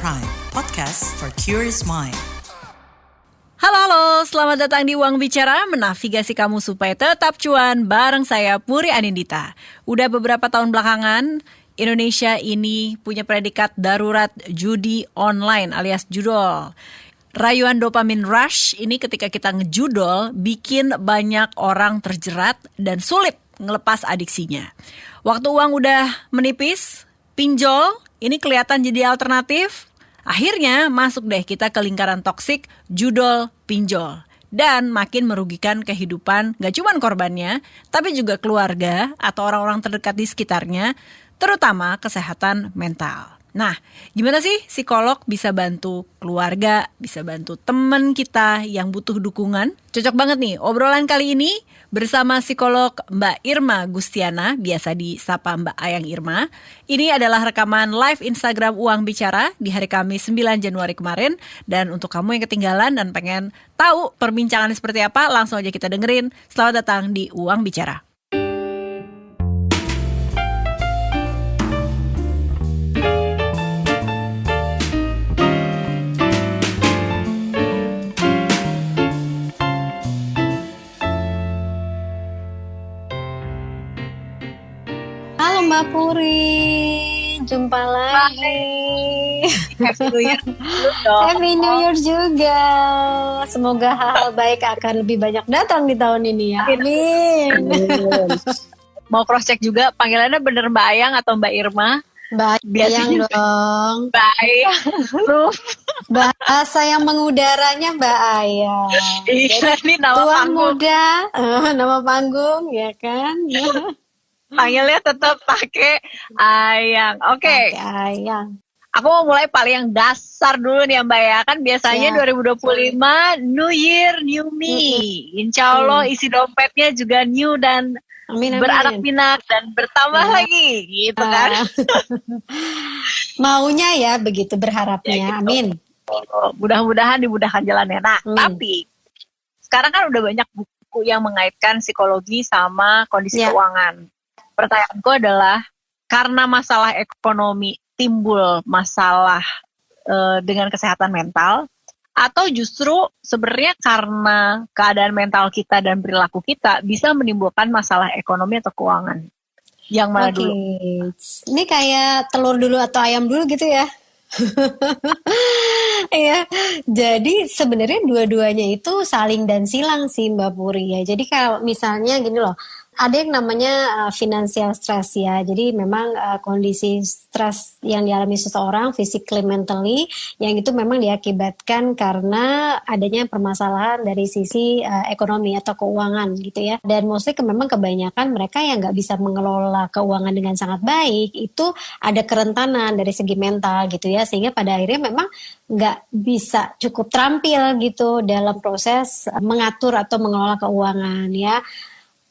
Prime, podcast for curious mind. Halo, selamat datang di Uang Bicara, menavigasi kamu supaya tetap cuan bareng saya Puri Anindita. Udah beberapa tahun belakangan, Indonesia ini punya predikat darurat judi online alias judol. Rayuan dopamine rush ini ketika kita ngejudol bikin banyak orang terjerat dan sulit ngelepas adiksinya. Waktu uang udah menipis, pinjol ini kelihatan jadi alternatif. Akhirnya masuk deh kita ke lingkaran toksik judol pinjol. Dan makin merugikan kehidupan gak cuma korbannya, tapi juga keluarga atau orang-orang terdekat di sekitarnya, terutama kesehatan mental. Nah, gimana sih psikolog bisa bantu keluarga, bisa bantu teman kita yang butuh dukungan? Cocok banget nih obrolan kali ini bersama psikolog Mbak Irma Gustiana, biasa disapa Mbak Ayang Irma. Ini adalah rekaman live Instagram Uang Bicara di hari Kamis 9 Januari kemarin. Dan untuk kamu yang ketinggalan dan pengen tahu perbincangannya seperti apa, langsung aja kita dengerin. Selamat datang di Uang Bicara. Mbak Puri, jumpa lagi. Happy New Year. Happy New Year juga. Semoga hal-hal baik akan lebih banyak datang di tahun ini ya. Amin. Mau cross check juga panggilannya bener Mbak Ayang atau Mbak Irma? Mbak Ayang dong. Mbak Ayang. Bahasa yang mengudaranya Mbak Ayang. Iya, ini nama tua panggung. muda, nama panggung ya kan. Panggilnya tetap pakai Ayang. Oke. Ayang. Aku mau mulai paling yang dasar dulu nih Mbak ya. Kan biasanya 2025 New Year, New Me. Insya Allah isi dompetnya juga new dan Amin. beranak pinak dan bertambah lagi gitu kan. Maunya ya begitu, berharapnya. Ya, gitu. Amin. Mudah-mudahan dimudahkan jalannya. Nah, tapi sekarang kan udah banyak buku yang mengaitkan psikologi sama kondisi keuangan. Pertanyaanku adalah, karena masalah ekonomi timbul masalah dengan kesehatan mental, atau justru sebenarnya karena keadaan mental kita dan perilaku kita bisa menimbulkan masalah ekonomi atau keuangan? Yang mana dulu? Ini kayak telur dulu atau ayam dulu gitu ya? Ya, jadi sebenarnya dua-duanya itu saling dan silang sih Mbak Puri ya. Jadi kalau misalnya gini loh, ada yang namanya financial stress ya. Jadi memang kondisi stres yang dialami seseorang physically, mentally, yang itu memang diakibatkan karena adanya permasalahan dari sisi ekonomi atau keuangan gitu ya. Dan mostly memang kebanyakan mereka yang nggak bisa mengelola keuangan dengan sangat baik, itu ada kerentanan dari segi mental gitu ya. Sehingga pada akhirnya memang nggak bisa cukup terampil gitu dalam proses mengatur atau mengelola keuangan ya.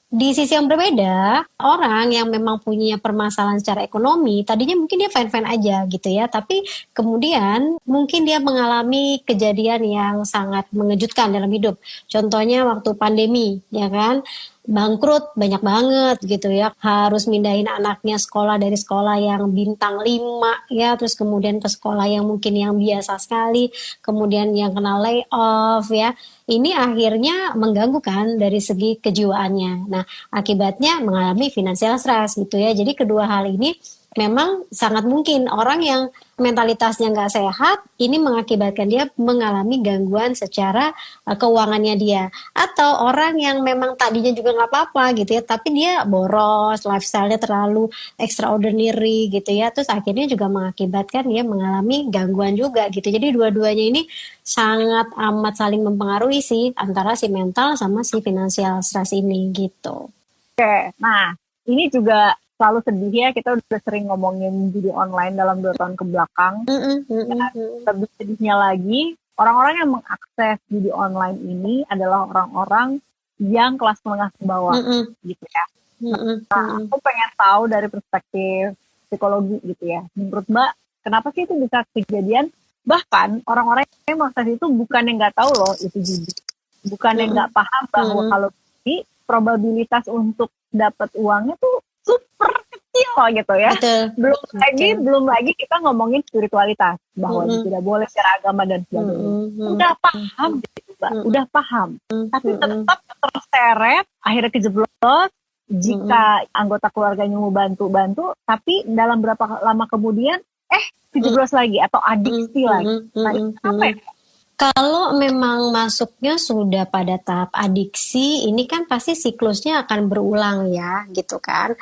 Di sisi yang berbeda, orang yang memang punya permasalahan secara ekonomi, tadinya mungkin dia fine-fine aja gitu ya, tapi kemudian mungkin dia mengalami kejadian yang sangat mengejutkan dalam hidup. Contohnya waktu pandemi, ya kan? Bangkrut banyak banget gitu ya, harus mindahin anaknya sekolah dari sekolah yang bintang 5 ya, terus kemudian ke sekolah yang mungkin yang biasa sekali, kemudian yang kena layoff ya. Ini akhirnya mengganggu kan dari segi kejiwaannya. Nah, akibatnya mengalami financial stress gitu ya. Jadi kedua hal ini memang sangat mungkin orang yang mentalitasnya nggak sehat, ini mengakibatkan dia mengalami gangguan secara keuangannya dia. Atau orang yang memang tadinya juga nggak apa-apa gitu ya, tapi dia boros, lifestyle-nya terlalu extraordinary gitu ya, terus akhirnya juga mengakibatkan dia mengalami gangguan juga gitu. Jadi dua-duanya ini sangat amat saling mempengaruhi sih, antara si mental sama si financial stress ini gitu. Oke, nah ini juga selalu sedih ya, kita udah sering ngomongin judi online dalam 2 tahun ke belakang. Lebih sedihnya lagi, orang-orang yang mengakses judi online ini adalah orang-orang yang kelas menengah ke bawah, gitu ya. Nah, aku pengen tahu dari perspektif psikologi gitu ya. Menurut Mbak, kenapa sih itu bisa kejadian? Bahkan orang-orang yang mengakses itu bukan yang nggak tahu loh itu judi, bukan yang nggak paham bahwa kalau judi probabilitas untuk dapat uangnya tuh super kecil gitu ya. Betul. Belum lagi kita ngomongin spiritualitas bahwa tidak boleh secara agama dan sebagainya. Udah paham gitu, Mbak. Udah paham. Tapi tetap terseret, akhirnya kejeblos. Jika anggota keluarganya mau bantu, tapi dalam berapa lama kemudian kejeblos lagi atau adiksi lagi. Nah, itu apa ya? Kalau memang masuknya sudah pada tahap adiksi, ini kan pasti siklusnya akan berulang ya, gitu kan.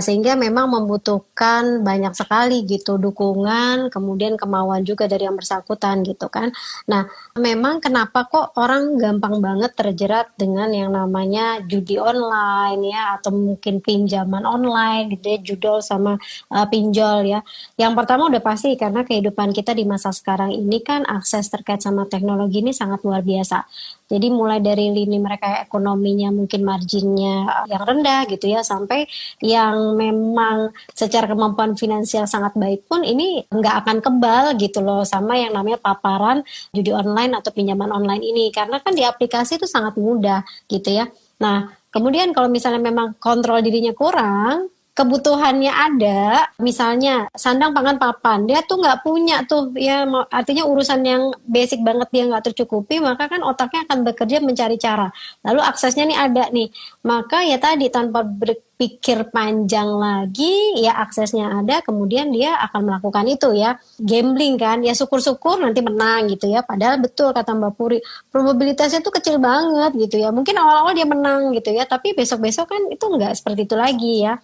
Sehingga memang membutuhkan banyak sekali gitu dukungan, kemudian kemauan juga dari yang bersangkutan gitu kan. Nah, memang kenapa kok orang gampang banget terjerat dengan yang namanya judi online ya, atau mungkin pinjaman online gitu ya, judol sama pinjol ya. Yang pertama udah pasti karena kehidupan kita di masa sekarang ini kan akses terkait sama teknologi ini sangat luar biasa. Jadi mulai dari lini mereka ekonominya mungkin marginnya yang rendah gitu ya, sampai yang memang secara kemampuan finansial sangat baik pun ini nggak akan kebal gitu loh sama yang namanya paparan judi online atau pinjaman online ini. Karena kan di aplikasi itu sangat mudah gitu ya. Nah, kemudian kalau misalnya memang kontrol dirinya kurang, kebutuhannya ada, misalnya sandang pangan papan, dia tuh nggak punya tuh, ya artinya urusan yang basic banget dia nggak tercukupi, maka kan otaknya akan bekerja mencari cara. Lalu aksesnya nih ada nih, maka ya tadi tanpa berpikir panjang lagi, ya aksesnya ada, kemudian dia akan melakukan itu ya, gambling kan, ya syukur-syukur nanti menang gitu ya. Padahal betul kata Mbak Puri, probabilitasnya tuh kecil banget gitu ya. Mungkin awal-awal dia menang gitu ya, tapi besok-besok kan itu nggak seperti itu lagi ya.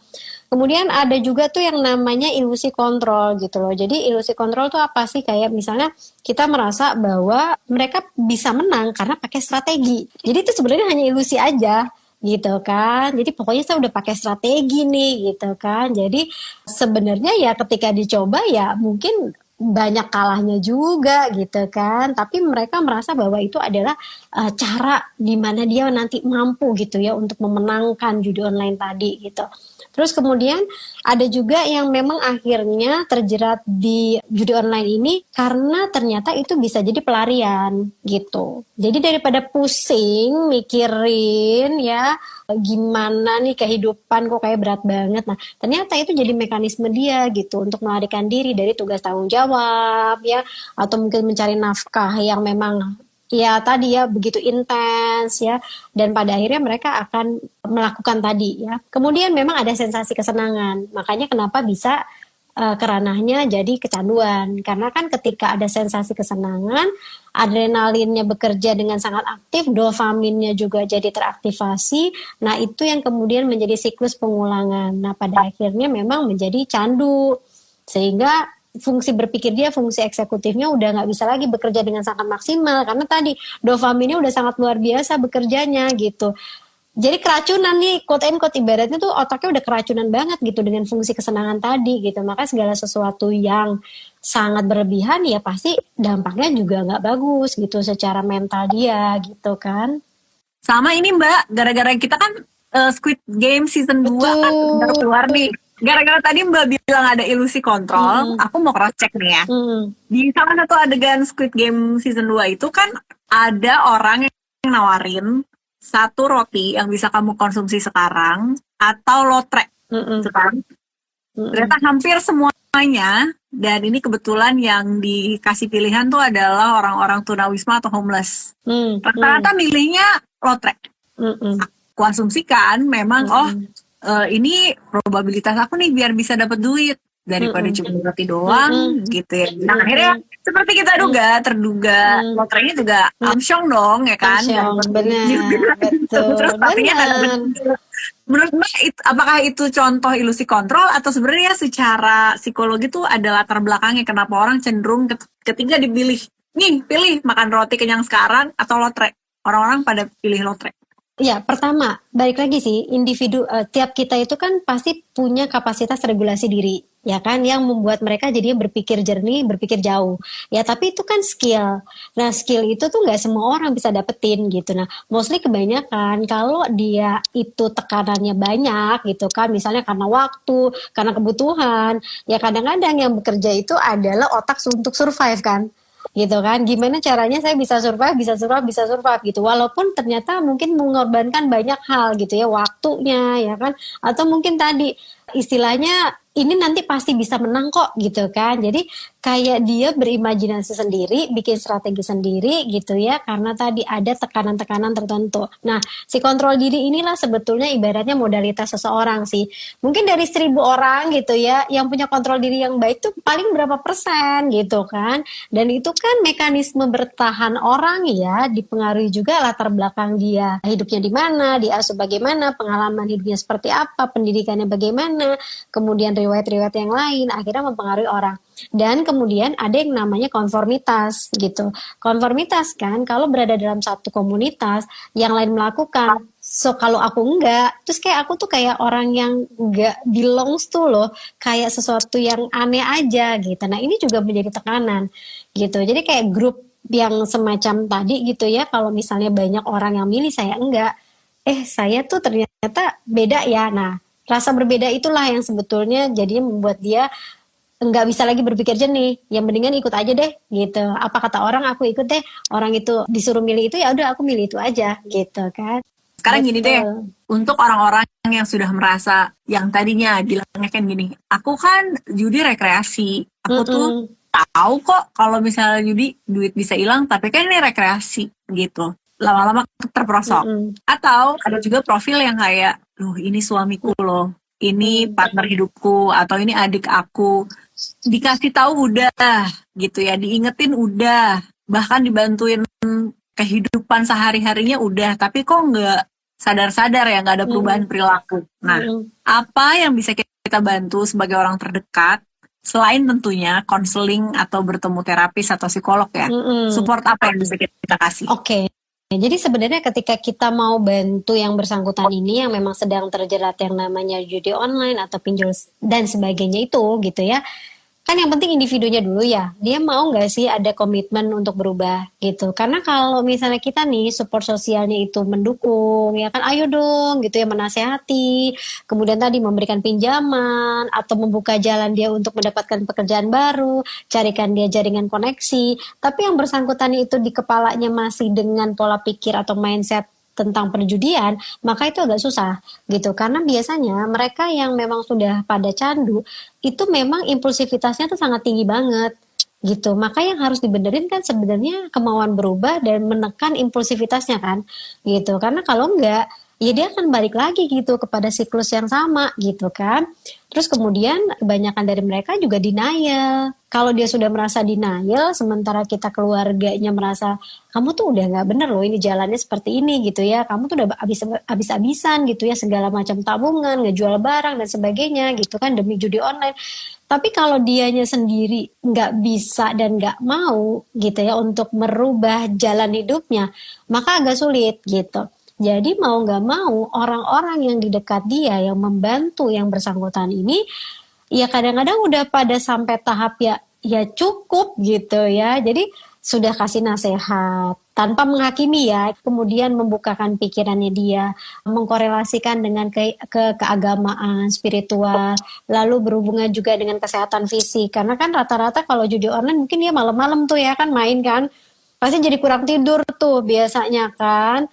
Kemudian ada juga tuh yang namanya ilusi kontrol gitu loh. Jadi ilusi kontrol tuh apa sih? Kayak misalnya kita merasa bahwa mereka bisa menang karena pakai strategi. Jadi itu sebenarnya hanya ilusi aja gitu kan. Jadi pokoknya saya udah pakai strategi nih gitu kan. Jadi sebenarnya ya ketika dicoba ya mungkin banyak kalahnya juga gitu kan, tapi mereka merasa bahwa itu adalah cara di mana dia nanti mampu gitu ya untuk memenangkan judi online tadi gitu. Terus kemudian ada juga yang memang akhirnya terjerat di judi online ini karena ternyata itu bisa jadi pelarian gitu. Jadi daripada pusing mikirin ya gimana nih kehidupan kok kayak berat banget. Nah, ternyata itu jadi mekanisme dia gitu untuk melarikan diri dari tugas tanggung jawab ya, atau mungkin mencari nafkah yang memang ya tadi ya begitu intens ya, dan pada akhirnya mereka akan melakukan tadi ya. Kemudian memang ada sensasi kesenangan. Makanya kenapa bisa keranahnya jadi kecanduan, karena kan ketika ada sensasi kesenangan, adrenalinnya bekerja dengan sangat aktif, dopaminnya juga jadi teraktivasi. Nah itu yang kemudian menjadi siklus pengulangan. Nah pada akhirnya memang menjadi candu, sehingga fungsi berpikir dia, fungsi eksekutifnya udah nggak bisa lagi bekerja dengan sangat maksimal karena tadi dopaminnya udah sangat luar biasa bekerjanya gitu. Jadi keracunan nih, quote and quote, ibaratnya tuh otaknya udah keracunan banget gitu dengan fungsi kesenangan tadi gitu. Maka segala sesuatu yang sangat berlebihan ya pasti dampaknya juga nggak bagus gitu secara mental dia gitu kan. Sama ini Mbak, gara-gara kita kan Squid Game season 2 kan baru keluar nih. Gara-gara tadi Mbak bilang ada ilusi kontrol, aku mau cross check nih ya. Di salah satu adegan Squid Game season 2 itu kan ada orang yang nawarin satu roti yang bisa kamu konsumsi sekarang atau lotre sekarang. Ternyata hampir semuanya, dan ini kebetulan yang dikasih pilihan tuh adalah orang-orang tunawisma atau homeless. Rata-rata milihnya lotre. Aku asumsikan memang ini probabilitas aku nih biar bisa dapat duit daripada cuma roti doang gitu ya. Nah akhirnya seperti kita terduga lotrenya juga amsyong dong ya kan. Benar. Terus tapi menurut Mbak apakah itu contoh ilusi kontrol atau sebenarnya secara psikologi tuh ada latar belakangnya kenapa orang cenderung ketika dipilih nih pilih makan roti kenyang sekarang atau lotre, orang-orang pada pilih lotre? Ya, pertama, balik lagi sih, individu, tiap kita itu kan pasti punya kapasitas regulasi diri, ya kan, yang membuat mereka jadinya berpikir jernih, berpikir jauh. Ya, tapi itu kan skill. Nah, skill itu tuh nggak semua orang bisa dapetin gitu. Nah, mostly kebanyakan kalau dia itu tekanannya banyak gitu kan, misalnya karena waktu, karena kebutuhan, ya kadang-kadang yang bekerja itu adalah otak untuk survive kan. Gitu kan, gimana caranya saya bisa survive gitu, walaupun ternyata mungkin mengorbankan banyak hal gitu ya, waktunya ya kan, atau mungkin tadi istilahnya ini nanti pasti bisa menang kok gitu kan. Jadi kayak dia berimajinasi sendiri, bikin strategi sendiri gitu ya, karena tadi ada tekanan-tekanan tertentu. Nah, si kontrol diri inilah sebetulnya ibaratnya modalitas seseorang sih. Mungkin dari 1.000 orang gitu ya, yang punya kontrol diri yang baik tuh paling berapa persen gitu kan. Dan itu kan mekanisme bertahan orang ya, dipengaruhi juga latar belakang dia, hidupnya di mana, diasuh bagaimana, pengalaman hidupnya seperti apa, pendidikannya bagaimana, kemudian riwayat-riwayat yang lain, akhirnya mempengaruhi orang. Dan kemudian ada yang namanya konformitas gitu. Konformitas kan, kalau berada dalam satu komunitas, yang lain melakukan, so kalau aku enggak, terus kayak aku tuh kayak orang yang enggak belongs tuh loh, kayak sesuatu yang aneh aja gitu. Nah ini juga menjadi tekanan gitu. Jadi kayak grup yang semacam tadi gitu ya, kalau misalnya banyak orang yang milih saya enggak, saya tuh ternyata beda ya. Nah rasa berbeda itulah yang sebetulnya jadinya membuat dia nggak bisa lagi berpikir jernih, yang mendingan ikut aja deh gitu. Apa kata orang aku ikut deh, orang itu disuruh milih itu ya udah aku milih itu aja gitu kan. Sekarang gini deh, untuk orang-orang yang sudah merasa yang tadinya bilangnya kan gini, aku kan judi rekreasi, aku tuh tahu kok kalau misalnya judi duit bisa hilang, tapi kan ini rekreasi gitu. Lama-lama terperosok. Atau ada juga profil yang kayak, loh ini suamiku loh, ini partner hidupku, atau ini adik aku. Dikasih tahu udah gitu ya, diingetin udah, bahkan dibantuin kehidupan sehari-harinya udah, tapi kok nggak sadar-sadar ya, nggak ada perubahan perilaku. Nah, apa yang bisa kita bantu sebagai orang terdekat selain tentunya konseling atau bertemu terapis atau psikolog ya? Support apa yang bisa kita kasih? Oke. Jadi sebenarnya ketika kita mau bantu yang bersangkutan ini yang memang sedang terjerat yang namanya judi online atau pinjol dan sebagainya itu gitu ya, kan yang penting individunya dulu ya, dia mau nggak sih ada komitmen untuk berubah gitu. Karena kalau misalnya kita nih support sosialnya itu mendukung ya kan, ayo dong gitu ya, menasehati, kemudian tadi memberikan pinjaman atau membuka jalan dia untuk mendapatkan pekerjaan baru, carikan dia jaringan koneksi, tapi yang bersangkutan itu di kepalanya masih dengan pola pikir atau mindset tentang perjudian, maka itu agak susah gitu. Karena biasanya mereka yang memang sudah pada candu itu memang impulsivitasnya tuh sangat tinggi banget gitu. Maka yang harus dibenerin kan sebenarnya kemauan berubah dan menekan impulsivitasnya kan gitu. Karena kalau enggak, ya dia akan balik lagi gitu kepada siklus yang sama gitu kan. Terus kemudian kebanyakan dari mereka juga denial. Kalau dia sudah merasa denial, sementara kita keluarganya merasa kamu tuh udah nggak bener loh, ini jalannya seperti ini gitu ya. Kamu tuh udah habis-habisan gitu ya, segala macam tabungan, ngejual barang dan sebagainya gitu kan demi judi online. Tapi kalau dianya sendiri nggak bisa dan nggak mau gitu ya untuk merubah jalan hidupnya, maka agak sulit gitu. Jadi mau nggak mau orang-orang yang di dekat dia yang membantu yang bersangkutan ini ya kadang-kadang udah pada sampai tahap ya cukup gitu ya. Jadi sudah kasih nasihat tanpa menghakimi ya, kemudian membukakan pikirannya dia, mengkorelasikan dengan keagamaan, spiritual, lalu berhubungan juga dengan kesehatan fisik. Karena kan rata-rata kalau judi online mungkin dia malam-malam tuh ya kan main kan, pasti jadi kurang tidur tuh biasanya kan.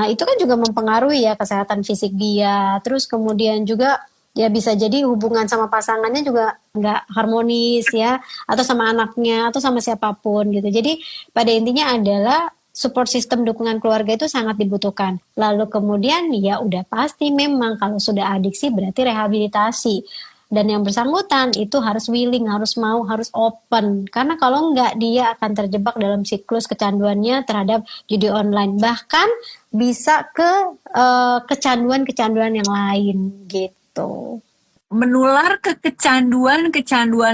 Itu kan juga mempengaruhi ya kesehatan fisik dia. Terus kemudian juga ya bisa jadi hubungan sama pasangannya juga nggak harmonis ya, atau sama anaknya, atau sama siapapun gitu. Jadi pada intinya adalah support system dukungan keluarga itu sangat dibutuhkan. Lalu kemudian ya udah pasti memang kalau sudah adiksi berarti rehabilitasi. Dan yang bersangkutan itu harus willing, harus mau, harus open. Karena kalau enggak dia akan terjebak dalam siklus kecanduannya terhadap judi online. Bahkan bisa ke kecanduan-kecanduan yang lain gitu. Menular ke kecanduan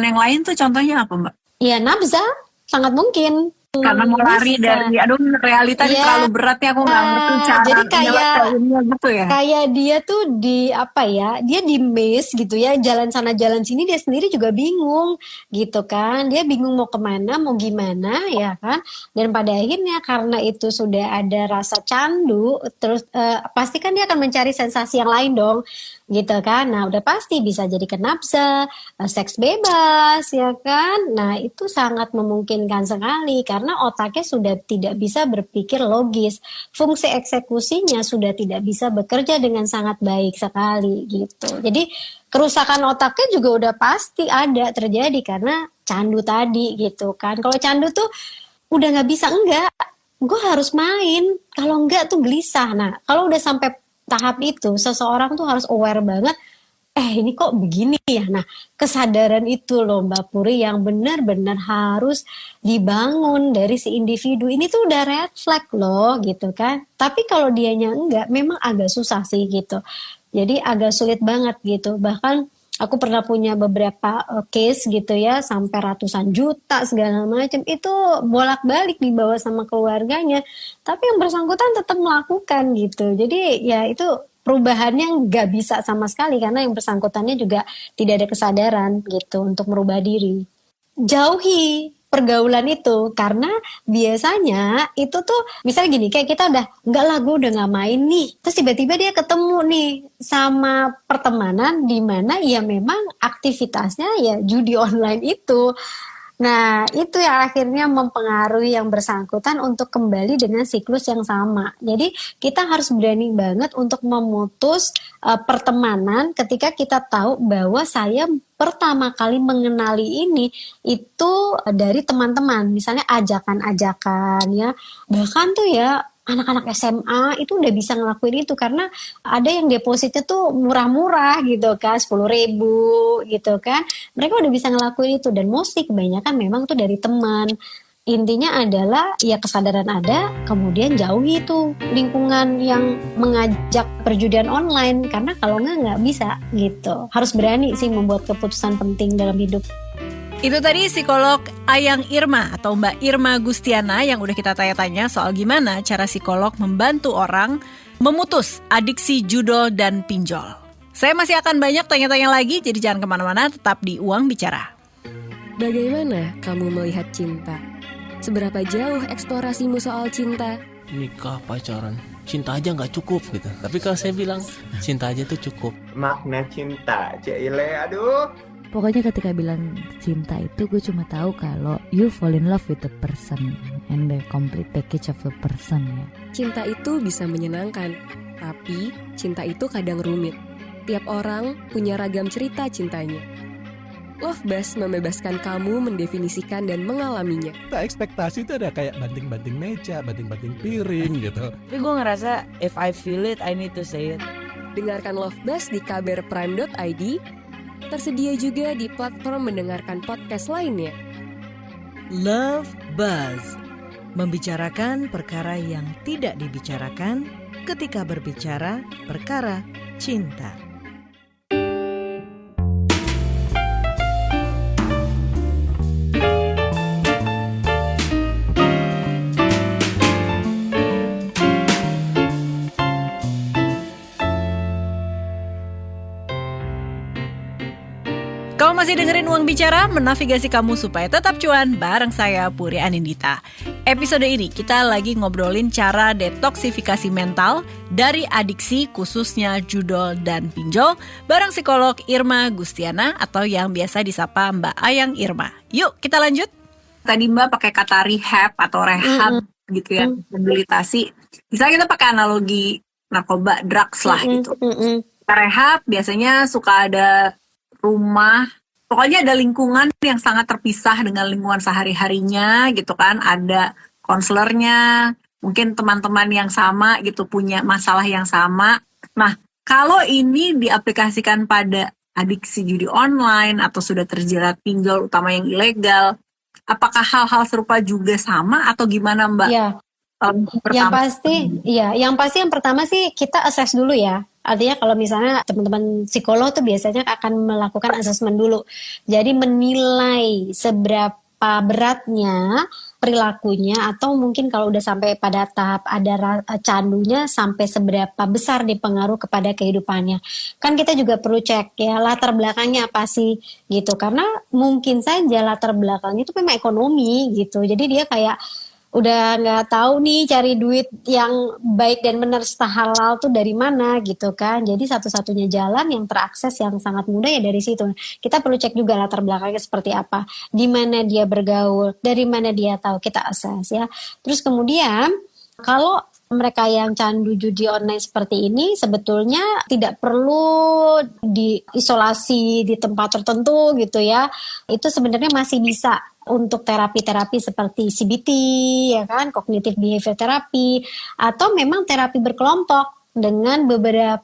yang lain tuh contohnya apa Mbak? Ya nafsa, sangat mungkin. Karena mau lari dari realita ya, terlalu berat ya, aku nggak ngerti cara jadi nyelesainnya gitu ya. Kayak dia tuh dia di maze gitu ya, jalan sana jalan sini dia sendiri juga bingung gitu kan, dia bingung mau kemana mau gimana ya kan, dan pada akhirnya karena itu sudah ada rasa candu terus pasti kan dia akan mencari sensasi yang lain dong gitu kan. Nah udah pasti bisa jadi kenapsa, seks bebas ya kan. Nah itu sangat memungkinkan sekali karena karena otaknya sudah tidak bisa berpikir logis, fungsi eksekusinya sudah tidak bisa bekerja dengan sangat baik sekali gitu. Jadi kerusakan otaknya juga udah pasti ada terjadi karena candu tadi gitu kan. Kalau candu tuh udah nggak bisa enggak, gue harus main, kalau enggak tuh gelisah. Nah kalau udah sampai tahap itu, seseorang tuh harus aware banget, ini kok begini ya. Nah, kesadaran itu loh Mbak Puri yang benar-benar harus dibangun dari si individu. Ini tuh udah red flag loh gitu kan. Tapi kalau dianya enggak, memang agak susah sih gitu. Jadi agak sulit banget gitu. Bahkan aku pernah punya beberapa case gitu ya, sampai ratusan juta segala macam. Itu bolak-balik dibawa sama keluarganya. Tapi yang bersangkutan tetap melakukan gitu. Jadi ya itu perubahannya nggak bisa sama sekali karena yang bersangkutannya juga tidak ada kesadaran gitu untuk merubah diri. Jauhi pergaulan itu karena biasanya itu tuh misalnya gini, kayak kita udah enggak lah gue udah nggak main nih, terus tiba-tiba dia ketemu nih sama pertemanan di mana ya memang aktivitasnya ya judi online itu. Nah, itu yang akhirnya mempengaruhi yang bersangkutan untuk kembali dengan siklus yang sama. Jadi, kita harus berani banget untuk memutus pertemanan ketika kita tahu bahwa saya pertama kali mengenali ini itu dari teman-teman. Misalnya ajakan-ajakan ya. Bahkan tuh ya anak-anak SMA itu udah bisa ngelakuin itu karena ada yang depositnya tuh murah-murah gitu kan, 10.000 gitu kan. Mereka udah bisa ngelakuin itu dan mostly kebanyakan memang tuh dari teman. Intinya adalah ya kesadaran ada, kemudian jauhi tuh lingkungan yang mengajak perjudian online karena kalau nggak bisa gitu. Harus berani sih membuat keputusan penting dalam hidup. Itu tadi psikolog Ayang Irma atau Mbak Irma Gustiana yang udah kita tanya-tanya soal gimana cara psikolog membantu orang memutus adiksi judol dan pinjol. Saya masih akan banyak tanya-tanya lagi, jadi jangan kemana-mana, tetap di Uang Bicara. Bagaimana kamu melihat cinta? Seberapa jauh eksplorasimu soal cinta? Nikah, pacaran, cinta aja nggak cukup gitu. Tapi kalau saya bilang cinta aja tuh cukup. Makna cinta, Cile, aduh. Pokoknya ketika bilang cinta itu gue cuma tahu kalau you fall in love with the person and the complete package of the person ya. Cinta itu bisa menyenangkan, tapi cinta itu kadang rumit. Tiap orang punya ragam cerita cintanya. Love Buzz membebaskan kamu mendefinisikan dan mengalaminya. Ekspektasi itu ada kayak banting-banting meja, banting-banting piring gitu. Tapi gue ngerasa if I feel it, I need to say it. Dengarkan Love Buzz di kbrprime.id. Tersedia juga di platform mendengarkan podcast lainnya. Love Buzz, membicarakan perkara yang tidak dibicarakan ketika berbicara perkara cinta. Kamu masih dengerin Uang Bicara, menavigasi kamu supaya tetap cuan bareng saya Puri Anindita. Episode ini kita lagi ngobrolin cara detoksifikasi mental dari adiksi khususnya judol dan pinjol bareng psikolog Irma Gustiana atau yang biasa disapa Mbak Ayang Irma. Yuk kita lanjut. Tadi Mbak pakai kata rehab atau rehab gitu ya, rehabilitasi. Misalnya kita pakai analogi narkoba, drugs lah gitu. Kita rehab biasanya suka ada rumah, pokoknya ada lingkungan yang sangat terpisah dengan lingkungan sehari-harinya gitu kan, ada konselornya, mungkin teman-teman yang sama gitu punya masalah yang sama. Nah, kalau ini diaplikasikan pada adiksi judi online atau sudah terjerat pinjol utama yang ilegal, apakah hal-hal serupa juga sama atau gimana Mbak? Ya. Yang pasti yang pertama sih kita assess dulu ya. Artinya kalau misalnya teman-teman psikolog tuh biasanya akan melakukan assessment dulu. Jadi menilai seberapa beratnya perilakunya atau mungkin kalau udah sampai pada tahap ada candunya sampai seberapa besar dipengaruh kepada kehidupannya. Kan kita juga perlu cek ya latar belakangnya apa sih gitu. Karena mungkin saja latar belakangnya itu memang ekonomi gitu. Jadi dia kayak udah nggak tahu nih cari duit yang baik dan benar serta halal tuh dari mana gitu kan. Jadi satu-satunya jalan yang terakses yang sangat mudah ya dari situ. Kita perlu cek juga latar belakangnya seperti apa, di mana dia bergaul, dari mana dia tahu, kita assess ya. Terus kemudian kalau mereka yang candu judi online seperti ini sebetulnya tidak perlu diisolasi di tempat tertentu gitu ya. Itu sebenarnya masih bisa untuk terapi-terapi seperti CBT, ya kan, cognitive behavior therapy, atau memang terapi berkelompok dengan beberapa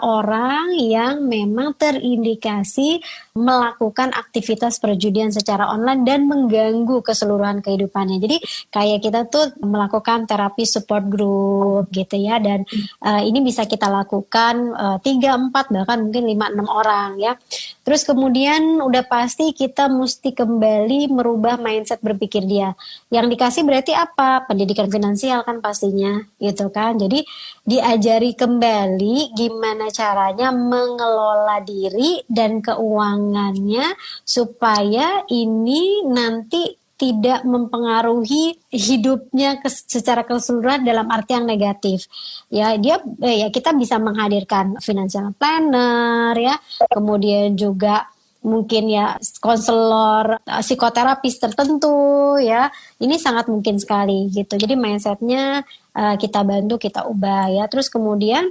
orang yang memang terindikasi melakukan aktivitas perjudian secara online dan mengganggu keseluruhan kehidupannya. Jadi kayak kita tuh melakukan terapi support group gitu ya, dan ini bisa kita lakukan 3, 4, bahkan mungkin 5, 6 orang ya. Terus kemudian udah pasti kita mesti kembali merubah mindset berpikir dia. Yang dikasih berarti apa? Pendidikan finansial kan pastinya gitu kan. Jadi diajari kembali gimana caranya mengelola diri dan keuangannya supaya ini nanti tidak mempengaruhi hidupnya secara keseluruhan dalam arti yang negatif. Ya, kita bisa menghadirkan financial planner ya, kemudian juga mungkin ya konselor psikoterapis tertentu ya. Ini sangat mungkin sekali gitu. Jadi mindsetnya kita bantu, kita ubah ya. Terus kemudian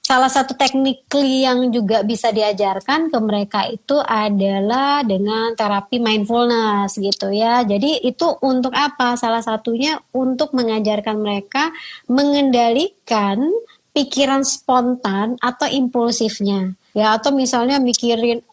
salah satu teknik yang juga bisa diajarkan ke mereka itu adalah dengan terapi mindfulness gitu ya. Jadi itu untuk apa? Salah satunya untuk mengajarkan mereka mengendalikan pikiran spontan atau impulsifnya. Ya, atau misalnya mikirin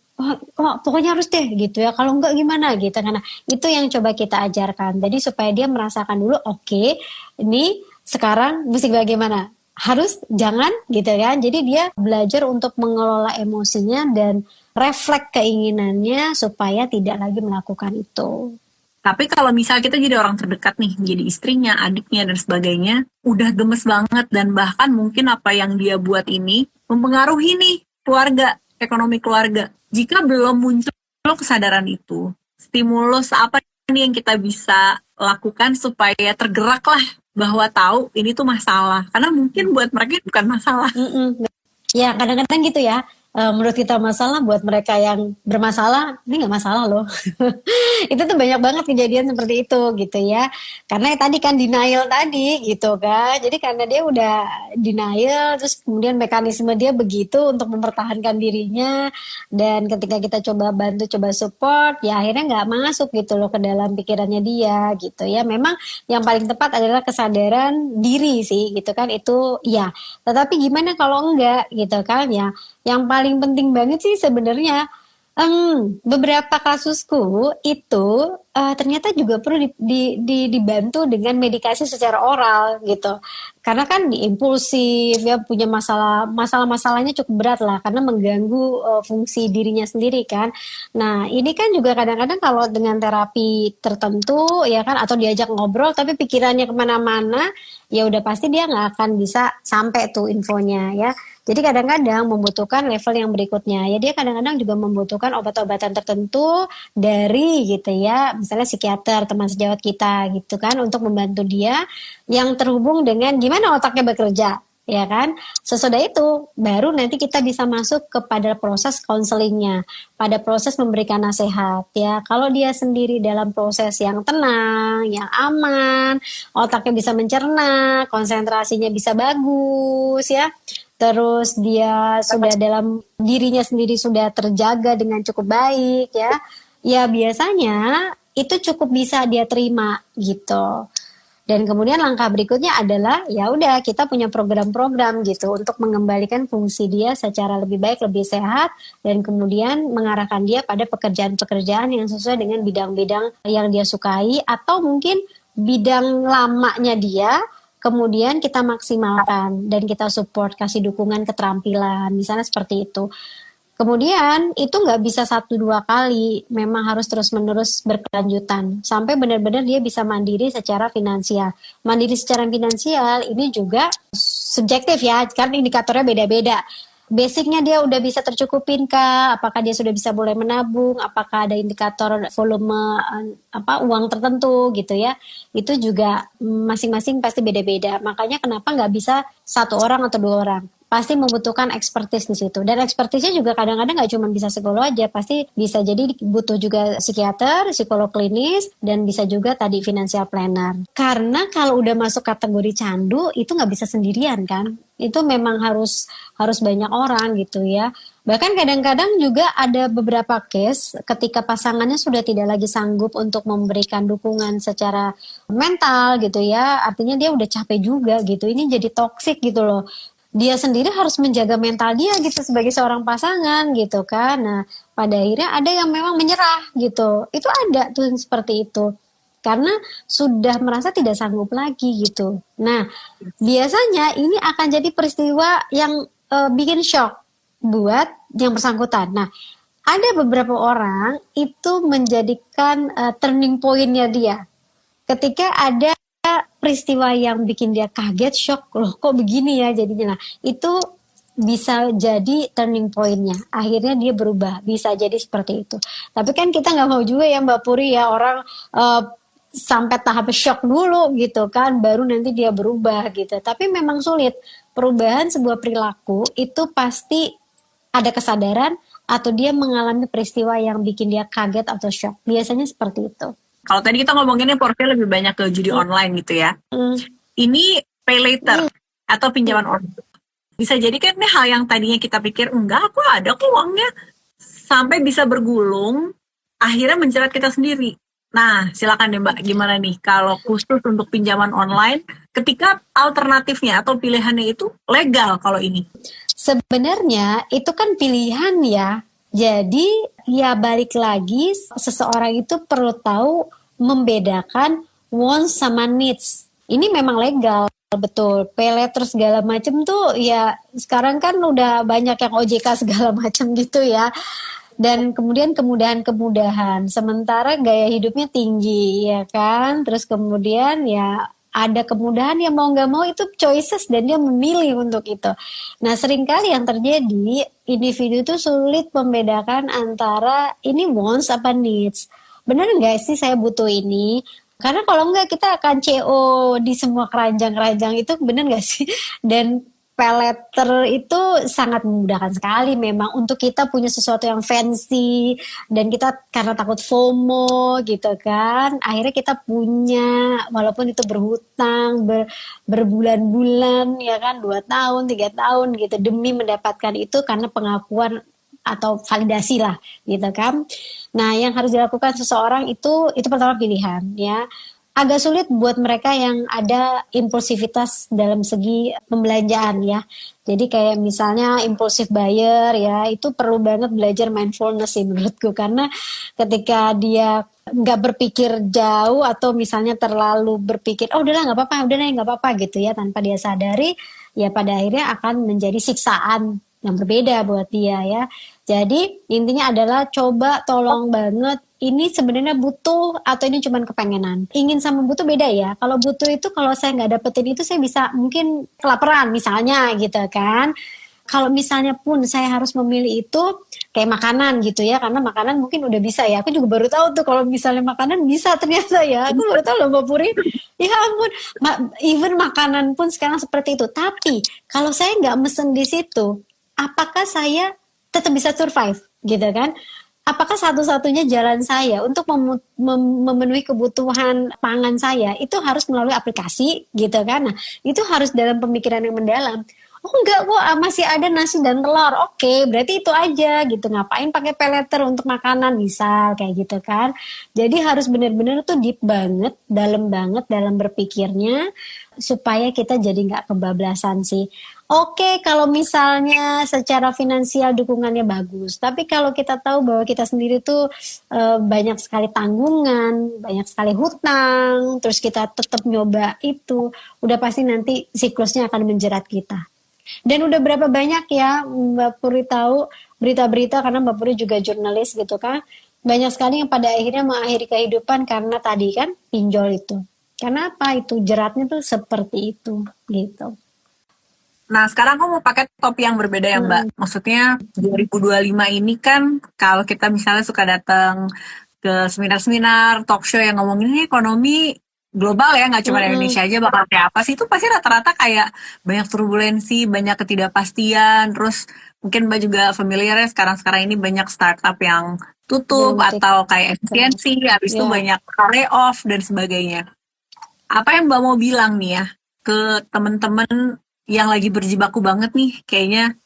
pokoknya harus deh gitu ya, kalau enggak gimana gitu. Karena itu yang coba kita ajarkan. Jadi supaya dia merasakan dulu, oke, ini sekarang mesti bagaimana? Harus, jangan gitu kan. Jadi dia belajar untuk mengelola emosinya dan refleks keinginannya supaya tidak lagi melakukan itu. Tapi kalau misal kita jadi orang terdekat nih, jadi istrinya, adiknya, dan sebagainya, udah gemes banget dan bahkan mungkin apa yang dia buat ini mempengaruhi nih keluarga, ekonomi keluarga. Jika belum muncul kesadaran itu, stimulus apa nih yang kita bisa lakukan supaya tergerak lah bahwa tahu ini tuh masalah, karena mungkin buat mereka bukan masalah. Ya kadang-kadang gitu ya, menurut kita masalah, buat mereka yang bermasalah ini nggak masalah loh. Itu tuh banyak banget kejadian seperti itu gitu ya, karena tadi kan denial tadi gitu kan. Jadi karena dia udah denial, terus kemudian mekanisme dia begitu untuk mempertahankan dirinya, dan ketika kita coba bantu, coba support, ya akhirnya nggak masuk gitu loh ke dalam pikirannya dia gitu ya. Memang yang paling tepat adalah kesadaran diri sih gitu kan, itu ya. Tetapi gimana kalau enggak gitu kan ya. Yang paling penting banget sih sebenarnya beberapa kasusku itu ternyata juga perlu dibantu dengan medikasi secara oral gitu. Karena kan impulsif ya, punya masalahnya cukup berat lah karena mengganggu fungsi dirinya sendiri kan. Nah, ini kan juga kadang-kadang kalau dengan terapi tertentu ya kan, atau diajak ngobrol tapi pikirannya kemana-mana, ya udah pasti dia nggak akan bisa sampai tuh infonya ya. Jadi kadang-kadang membutuhkan level yang berikutnya. Ya dia kadang-kadang juga membutuhkan obat-obatan tertentu dari gitu ya, misalnya psikiater, teman sejawat kita gitu kan, untuk membantu dia yang terhubung dengan gimana otaknya bekerja, ya kan. Sesudah itu baru nanti kita bisa masuk kepada proses konselingnya, pada proses memberikan nasihat ya. Kalau dia sendiri dalam proses yang tenang, yang aman, otaknya bisa mencerna, konsentrasinya bisa bagus ya, terus dia sudah dalam dirinya sendiri sudah terjaga dengan cukup baik ya, ya biasanya itu cukup bisa dia terima gitu. Dan kemudian langkah berikutnya adalah ya udah kita punya program-program gitu untuk mengembalikan fungsi dia secara lebih baik, lebih sehat, dan kemudian mengarahkan dia pada pekerjaan-pekerjaan yang sesuai dengan bidang-bidang yang dia sukai, atau mungkin bidang lamanya dia kemudian kita maksimalkan dan kita support, kasih dukungan keterampilan, misalnya seperti itu. Kemudian itu nggak bisa 1-2 kali, memang harus terus-menerus berkelanjutan sampai benar-benar dia bisa mandiri secara finansial. Mandiri secara finansial ini juga subjektif ya, karena indikatornya beda-beda. basicnya dia udah bisa tercukupin kah? Apakah dia sudah bisa mulai menabung? Apakah ada indikator volume uang tertentu gitu ya? Itu juga masing-masing pasti beda-beda. Makanya kenapa nggak bisa satu orang atau dua orang? Pasti membutuhkan expertise di situ. Dan expertise-nya juga kadang-kadang nggak cuma bisa psikolog aja, pasti bisa jadi butuh juga psikiater, psikolog klinis, dan bisa juga tadi financial planner. Karena kalau udah masuk kategori candu, itu nggak bisa sendirian kan? Itu memang harus banyak orang gitu ya. Bahkan kadang-kadang juga ada beberapa case ketika pasangannya sudah tidak lagi sanggup untuk memberikan dukungan secara mental gitu ya. Artinya dia udah capek juga gitu. Ini jadi toxic gitu loh. Dia sendiri harus menjaga mental dia gitu sebagai seorang pasangan gitu kan. Nah, pada akhirnya ada yang memang menyerah gitu. Itu ada tuh yang seperti itu. Karena sudah merasa tidak sanggup lagi gitu. Nah, biasanya ini akan jadi peristiwa yang bikin shock buat yang bersangkutan. Nah, ada beberapa orang itu menjadikan turning point-nya dia. Ketika ada peristiwa yang bikin dia kaget, shock, loh kok begini ya jadinya. Nah, itu bisa jadi turning point-nya. Akhirnya dia berubah, bisa jadi seperti itu. Tapi kan kita nggak mau juga ya Mbak Puri ya, orang sampai tahap shock dulu gitu kan, baru nanti dia berubah gitu. Tapi memang sulit. Perubahan sebuah perilaku itu pasti ada kesadaran atau dia mengalami peristiwa yang bikin dia kaget atau shock. Biasanya seperti itu. Kalau tadi kita ngomonginnya portfolio lebih banyak ke judi online gitu ya. Ini pay later atau pinjaman online. Bisa jadi kan ini hal yang tadinya kita pikir enggak, aku ada kok uangnya, sampai bisa bergulung akhirnya menjerat kita sendiri. Nah, silakan deh Mbak, gimana nih kalau khusus untuk pinjaman online ketika alternatifnya atau pilihannya itu legal kalau ini? Sebenarnya itu kan pilihan ya. Jadi ya balik lagi, seseorang itu perlu tahu membedakan wants sama needs. Ini memang legal, betul. Pay later segala macam tuh ya sekarang kan udah banyak yang OJK segala macam gitu ya. Dan kemudian kemudahan-kemudahan. Sementara gaya hidupnya tinggi ya kan. Terus kemudian ya ada kemudahan yang mau nggak mau itu choices dan dia memilih untuk itu. Nah seringkali yang terjadi individu itu sulit membedakan antara ini wants apa needs. Benar nggak sih saya butuh ini? Karena kalau nggak kita akan CO di semua keranjang-keranjang itu, benar nggak sih? Dan pay later itu sangat memudahkan sekali memang untuk kita punya sesuatu yang fancy dan kita karena takut FOMO gitu kan, akhirnya kita punya walaupun itu berhutang berbulan-bulan ya kan, 2 tahun 3 tahun gitu demi mendapatkan itu karena pengakuan atau validasi lah gitu kan. Nah yang harus dilakukan seseorang itu pertama pilihan ya. Agak sulit buat mereka yang ada impulsivitas dalam segi pembelanjaan ya. Jadi kayak misalnya impulsif buyer ya, itu perlu banget belajar mindfulness sih menurutku. Karena ketika dia nggak berpikir jauh atau misalnya terlalu berpikir, oh udahlah nggak apa-apa gitu ya, tanpa dia sadari, ya pada akhirnya akan menjadi siksaan yang berbeda buat dia ya. Jadi intinya adalah coba tolong banget, ini sebenarnya butuh atau ini cuma kepengenan. Ingin sama butuh beda ya. Kalau butuh itu kalau saya nggak dapetin itu saya bisa mungkin kelaparan misalnya gitu kan. Kalau misalnya pun saya harus memilih itu kayak makanan gitu ya, karena makanan mungkin udah bisa ya. Aku juga baru tahu tuh kalau misalnya makanan bisa ternyata ya. Aku baru tahu loh Mbak Puri. Ya ampun, even makanan pun sekarang seperti itu. Tapi kalau saya nggak mesen di situ, apakah saya tetap bisa survive gitu kan? Apakah satu-satunya jalan saya untuk memenuhi kebutuhan pangan saya itu harus melalui aplikasi gitu kan? Nah, itu harus dalam pemikiran yang mendalam. Oh enggak kok, masih ada nasi dan telur. Oke, berarti itu aja gitu. Ngapain pakai pay later untuk makanan misal kayak gitu kan? Jadi harus benar-benar tuh deep banget dalam berpikirnya supaya kita jadi nggak kebablasan sih. Oke, kalau misalnya secara finansial dukungannya bagus, tapi kalau kita tahu bahwa kita sendiri tuh banyak sekali tanggungan, banyak sekali hutang, terus kita tetap nyoba itu, udah pasti nanti siklusnya akan menjerat kita. Dan udah berapa banyak ya Mbak Puri tahu berita-berita, karena Mbak Puri juga jurnalis gitu kan, banyak sekali yang pada akhirnya mengakhiri kehidupan karena tadi kan pinjol itu. Karena apa itu jeratnya tuh seperti itu gitu. Nah, sekarang aku mau pakai topik yang berbeda ya, Mbak. Maksudnya 2025 ini kan kalau kita misalnya suka datang ke seminar-seminar, talk show yang ngomongin ini ekonomi global ya, nggak cuma Indonesia aja bakal kayak apa sih, itu pasti rata-rata kayak banyak turbulensi, banyak ketidakpastian, terus mungkin Mbak juga familiar ya sekarang-sekarang ini banyak startup yang tutup atau kayak efisiensi, habis itu banyak layoff dan sebagainya. Apa yang Mbak mau bilang nih ya ke teman-teman yang lagi berjibaku banget nih, kayaknya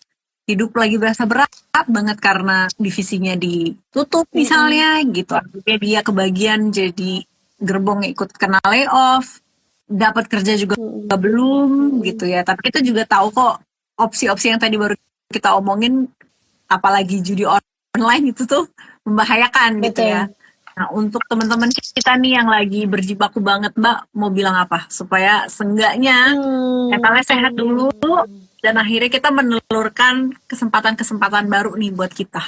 hidup lagi berasa berat banget karena divisinya ditutup misalnya gitu. Akhirnya dia kebagian jadi gerbong ikut kena layoff, dapat kerja juga belum gitu ya. Tapi kita juga tahu kok opsi-opsi yang tadi baru kita omongin, apalagi judi online itu tuh membahayakan gitu ya. Nah, untuk teman-teman kita nih yang lagi berjibaku banget, Mbak, mau bilang apa? Supaya seenggaknya mentalnya sehat dulu, dan akhirnya kita menelurkan kesempatan-kesempatan baru nih buat kita.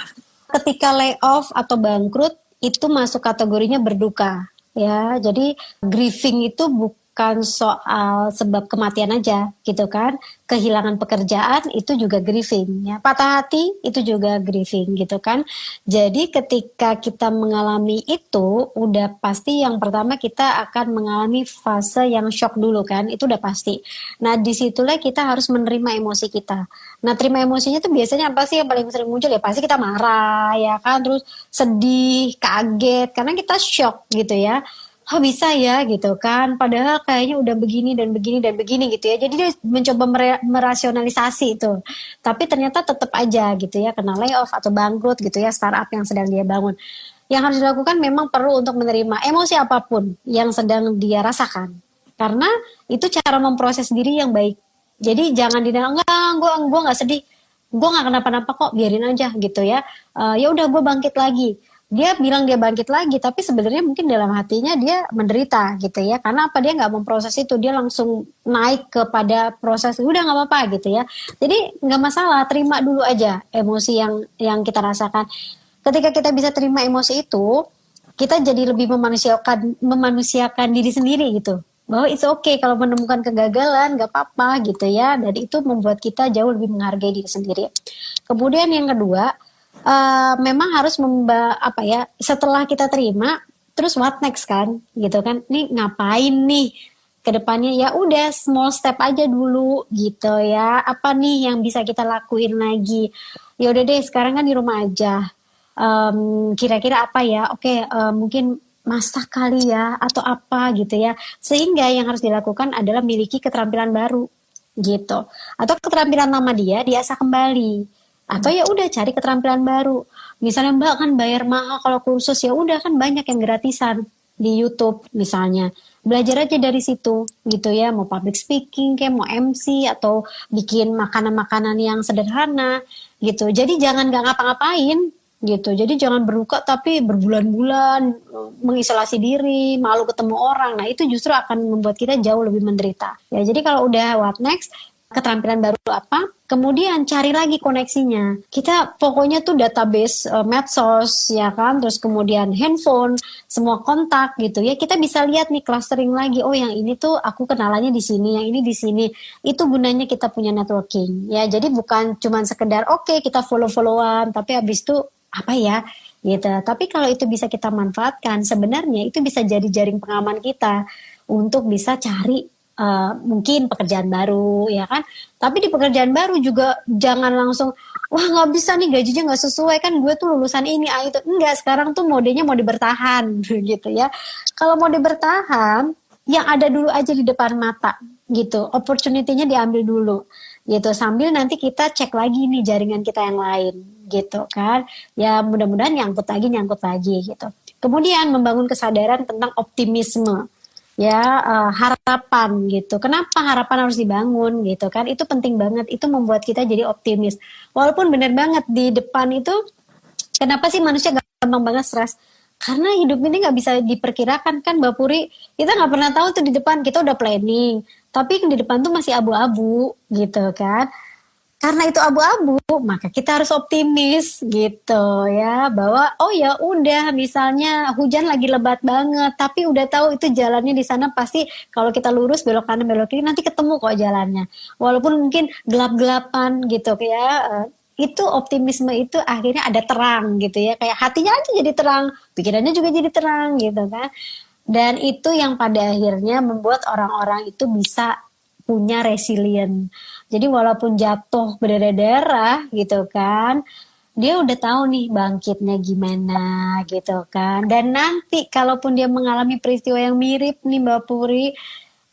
Ketika layoff atau bangkrut, itu masuk kategorinya berduka. Ya, jadi grieving itu bukan soal sebab kematian aja, gitu kan. Kehilangan pekerjaan itu juga grieving, ya. Patah hati itu juga grieving, gitu kan. Jadi ketika kita mengalami itu, udah pasti yang pertama kita akan mengalami fase yang shock dulu kan, itu udah pasti. Nah, disitulah kita harus menerima emosi kita. Nah, terima emosinya tuh biasanya apa sih yang paling sering muncul? Ya pasti kita marah, ya kan, terus sedih, kaget, karena kita shock gitu ya. Oh bisa ya gitu kan, padahal kayaknya udah begini dan begini dan begini gitu ya. Jadi dia mencoba merasionalisasi itu, tapi ternyata tetap aja gitu ya kena layoff atau bangkrut gitu ya startup yang sedang dia bangun. Yang harus dilakukan memang perlu untuk menerima emosi apapun yang sedang dia rasakan, karena itu cara memproses diri yang baik. Jadi jangan enggak, gue nggak sedih, gue nggak kenapa-napa kok, biarin aja gitu ya. Ya udah gue bangkit lagi. Dia bilang dia bangkit lagi, tapi sebenarnya mungkin dalam hatinya dia menderita gitu ya. Karena apa, dia nggak memproses itu, dia langsung naik kepada proses udah nggak apa-apa gitu ya. Jadi nggak masalah, terima dulu aja emosi yang kita rasakan. Ketika kita bisa terima emosi itu, kita jadi lebih memanusiakan diri sendiri gitu. Bahwa it's okay kalau menemukan kegagalan, nggak apa-apa gitu ya. Dan itu membuat kita jauh lebih menghargai diri sendiri. Kemudian yang kedua, memang harus setelah kita terima, terus what next kan, gitu kan? Nih ngapain nih ke depannya? Ya udah small step aja dulu gitu ya. Apa nih yang bisa kita lakuin lagi? Ya udah deh, sekarang kan di rumah aja. Kira-kira apa ya? Oke, mungkin masak kali ya atau apa gitu ya. Sehingga yang harus dilakukan adalah miliki keterampilan baru gitu. Atau keterampilan lama dia diasah kembali. Atau ya udah cari keterampilan baru. Misalnya Mbak kan bayar mahal kalau kursus, ya udah kan banyak yang gratisan di YouTube misalnya. Belajar aja dari situ gitu ya, mau public speaking kayak mau MC atau bikin makanan-makanan yang sederhana gitu. Jadi jangan nggak ngapa-ngapain gitu. Jadi jangan berbuka tapi berbulan-bulan mengisolasi diri, malu ketemu orang. Nah, itu justru akan membuat kita jauh lebih menderita. Ya, jadi kalau udah what next, keterampilan baru apa? Kemudian cari lagi koneksinya. Kita pokoknya tuh database medsos ya kan, terus kemudian handphone, semua kontak gitu ya. Kita bisa lihat nih clustering lagi. Oh, yang ini tuh aku kenalannya di sini, yang ini di sini. Itu gunanya kita punya networking. Ya, jadi bukan cuman sekedar oke, kita follow-followan, tapi habis itu apa ya? Gitu. Tapi kalau itu bisa kita manfaatkan, sebenarnya itu bisa jadi jaring pengaman kita untuk bisa cari mungkin pekerjaan baru ya kan, tapi di pekerjaan baru juga jangan langsung wah nggak bisa nih, gajinya nggak sesuai, kan gue tuh lulusan ini itu enggak. Sekarang tuh modenya mode bertahan gitu ya. Kalau mode bertahan, yang ada dulu aja di depan mata gitu, opportunity-nya diambil dulu gitu, sambil nanti kita cek lagi nih jaringan kita yang lain gitu kan ya, mudah-mudahan nyangkut lagi gitu. Kemudian membangun kesadaran tentang optimisme ya, harapan gitu. Kenapa harapan harus dibangun gitu kan? Itu penting banget. Itu membuat kita jadi optimis. Walaupun benar banget di depan itu, kenapa sih manusia gampang banget stres? Karena hidup ini nggak bisa diperkirakan kan, Mbak Puri. Kita nggak pernah tahu tuh di depan, kita udah planning, tapi di depan tuh masih abu-abu gitu kan. karena itu abu-abu, maka kita harus optimis gitu ya, bahwa oh ya udah, misalnya hujan lagi lebat banget, tapi udah tahu itu jalannya di sana pasti kalau kita lurus belok kanan belok kiri nanti ketemu kok jalannya. Walaupun mungkin gelap-gelapan gitu ya, itu optimisme itu akhirnya ada terang gitu ya, kayak hatinya aja jadi terang, pikirannya juga jadi terang gitu kan. Dan itu yang pada akhirnya membuat orang-orang itu bisa punya resilient. Jadi walaupun jatuh berdarah-darah gitu kan, dia udah tahu nih bangkitnya gimana gitu kan. Dan nanti kalaupun dia mengalami peristiwa yang mirip nih Mbak Puri,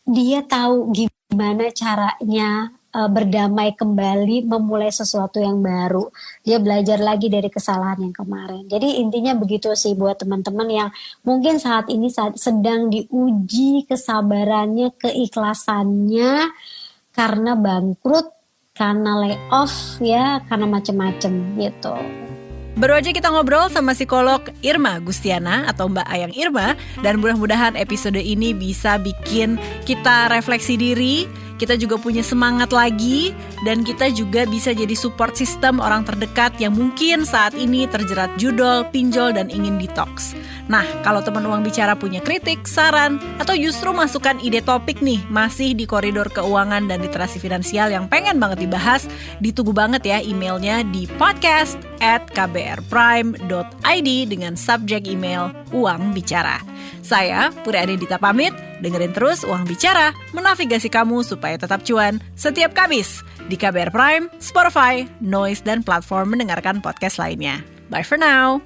dia tahu gimana caranya berdamai kembali, memulai sesuatu yang baru. Dia belajar lagi dari kesalahan yang kemarin. Jadi intinya begitu sih buat teman-teman yang mungkin saat ini sedang diuji kesabarannya, keikhlasannya, karena bangkrut, karena layoff ya, karena macam-macam gitu. Baru aja kita ngobrol sama psikolog Irma Gustiana atau Mbak Ayang Irma, dan mudah-mudahan episode ini bisa bikin kita refleksi diri, kita juga punya semangat lagi, dan kita juga bisa jadi support system orang terdekat yang mungkin saat ini terjerat judol, pinjol, dan ingin detox. Nah, kalau teman Uang Bicara punya kritik, saran, atau justru masukan ide topik nih, masih di koridor keuangan dan literasi finansial yang pengen banget dibahas, ditunggu banget ya emailnya di podcast@kbrprime.id dengan subjek email Uang Bicara. Saya, Puri Anindita pamit, dengerin terus Uang Bicara, menavigasi kamu supaya tetap cuan setiap Kamis di KBR Prime, Spotify, Noise, dan platform mendengarkan podcast lainnya. Bye for now!